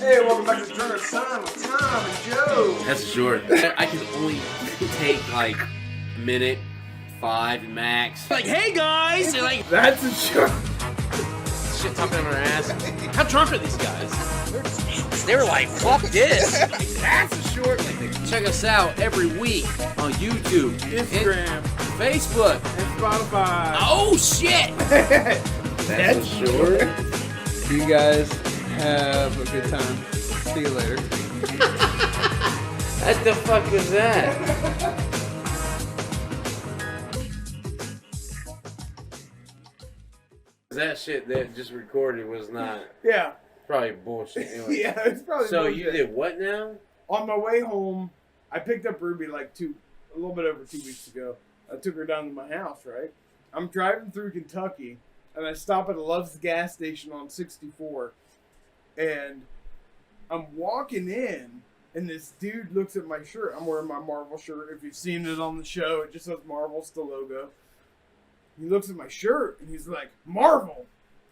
Hey, welcome back to Drunkards Time with Tom and Joe. That's short. I can only take like a minute, 5 max. Like, hey guys! They're like, That's a short. shit talking on our ass. How drunk are these guys? They were like, fuck this. That's a short. Check us out every week on YouTube, Instagram, Facebook, and Spotify. Oh shit! That's a short. You guys have a good time. See you later. What the fuck was that? That shit that just recorded was not Yeah. probably bullshit anyway. Yeah, it's probably So bullshit. you did what now? On my way home, I picked up Ruby like a little bit over 2 weeks ago. I took her down to my house, right? I'm driving through Kentucky, and I stop at a Love's gas station on 64, and I'm walking in, and this dude looks at my shirt. I'm wearing my Marvel shirt. If you've seen it on the show, it just says Marvel, it's the logo. He looks at my shirt, and he's like, Marvel!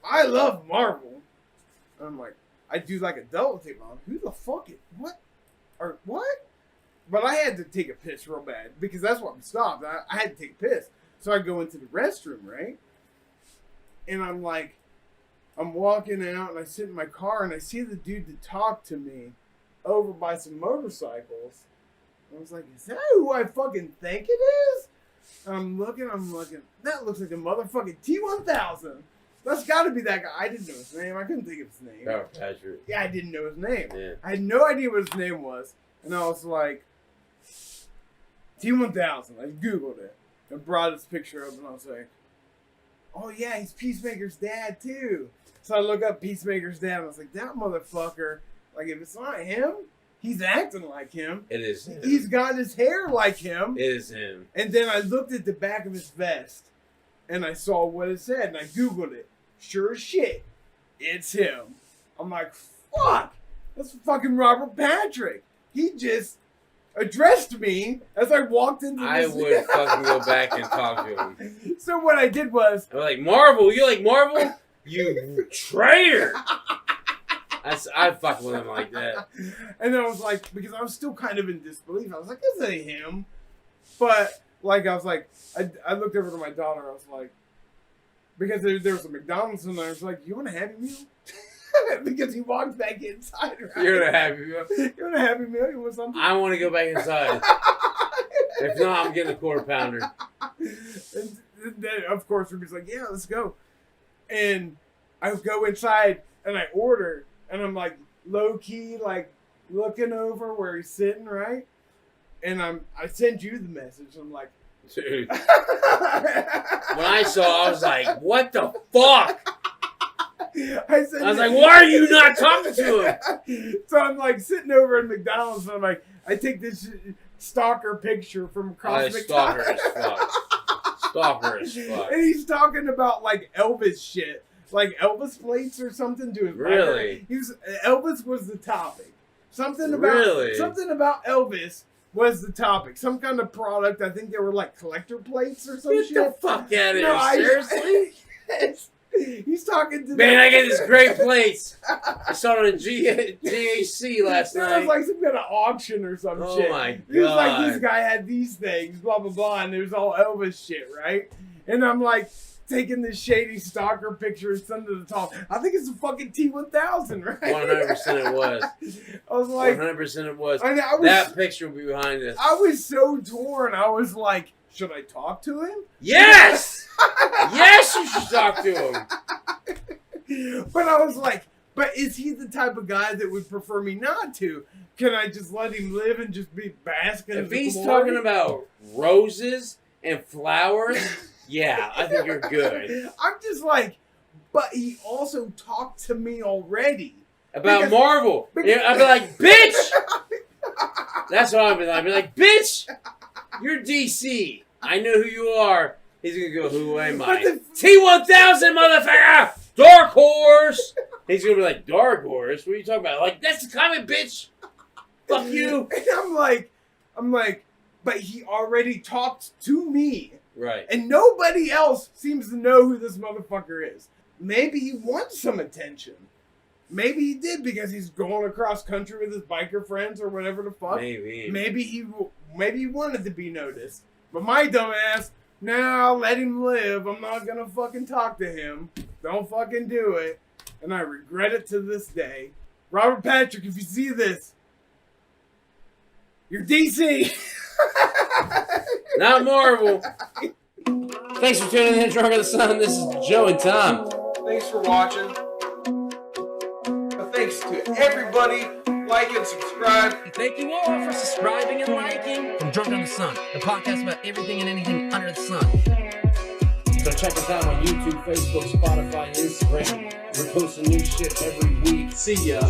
I love Marvel! And I'm like, I do like a double take on. Who the fuck is, what? Or what? But I had to take a piss real bad, because that's what we stopped. I had to take a piss. So I go into the restroom, right? And I'm like, I'm walking out, and I sit in my car, and I see the dude that talked to me over by some motorcycles. I was like, is that who I fucking think it is? And I'm looking. That looks like a motherfucking T-1000. That's got to be that guy. I didn't know his name. I couldn't think of his name. Oh, Patrick. Yeah, I didn't know his name. Yeah. I had no idea what his name was. And I was like, T-1000. I Googled it and brought his picture up, and I was like, oh yeah, he's Peacemaker's dad too. So I look up Peacemaker's dad, and I was like, that motherfucker, like if it's not him, he's acting like him. It is him. He's got his hair like him. It is him. And then I looked at the back of his vest, and I saw what it said, and I Googled it. Sure as shit, it's him. I'm like, fuck, that's fucking Robert Patrick. He just addressed me as I walked into this. I would fucking go back and talk to him. So what I did was, I'm like, Marvel? You like Marvel? You traitor! I fuck with him like that. and then I was like, because I was still kind of in disbelief. I was like, this ain't him. But like, I was like, I looked over to my daughter. I was like, because there was a McDonald's in there. I was like, you want a Happy Meal? Because he walked back inside. Right? You're a Happy Meal. You want a Happy Meal? You want something? I want to go back inside. If not, I'm getting a quarter pounder. And then, of course, Ruby's like, yeah, let's go. And I go inside and I order, and I'm like low key, like looking over where he's sitting, right? And I send you the message. I'm like, dude. When I saw, I was like, what the fuck? I was like, why are you not talking to him? So I'm like sitting over at McDonald's, and I'm like, I take this stalker picture from across Stalker McDonald's. as fuck. Stalker as fuck. And he's talking about like Elvis shit, like Elvis plates or something. Doing really? Elvis was the topic. Something about Elvis was the topic. Some kind of product. I think they were like collector plates or some shit. Get the fuck out of here! Seriously? He's talking to man. I get this great plates. I saw it on GHC last night. It was like some kind of auction or some shit. Oh my god! It was like this guy had these things, blah blah blah, and it was all Elvis shit, right? And I'm like taking this shady stalker picture and sending it to the top. I think it's a fucking T-1000, right? 100% it was. I was like, 100% it was. That picture will be behind us. I was so torn. I was like, should I talk to him? Yes! Yes, you should talk to him. But I was like, but is he the type of guy that would prefer me not to? Can I just let him live and just be basking in the glory? If he's talking about roses and flowers, yeah, I think you're good. I'm just like, but he also talked to me already. About Marvel. I'd be like, bitch! That's what I'd be like. I'd be like, bitch! You're DC. I know who you are. He's going to go, who am I? T-1000, motherfucker! Dark Horse! He's going to be like, Dark Horse? What are you talking about? Like, that's the comic, bitch! Fuck you! And I'm like, but he already talked to me. Right. And nobody else seems to know who this motherfucker is. Maybe he wants some attention. Maybe he did because he's going across country with his biker friends or whatever the fuck. Maybe he wanted to be noticed. But my dumb ass, I'll let him live. I'm not gonna fucking talk to him. Don't fucking do it. And I regret it to this day. Robert Patrick, if you see this, you're DC. Not Marvel. Thanks for tuning in to Drunk of the Sun. This is Joe and Tom. Thanks for watching. Thanks to everybody. Like and subscribe. Thank you all for subscribing and liking. From Drunk on the Sun, the podcast about everything and anything under the sun. So check us out on YouTube, Facebook, Spotify, Instagram. We're posting new shit every week. See ya.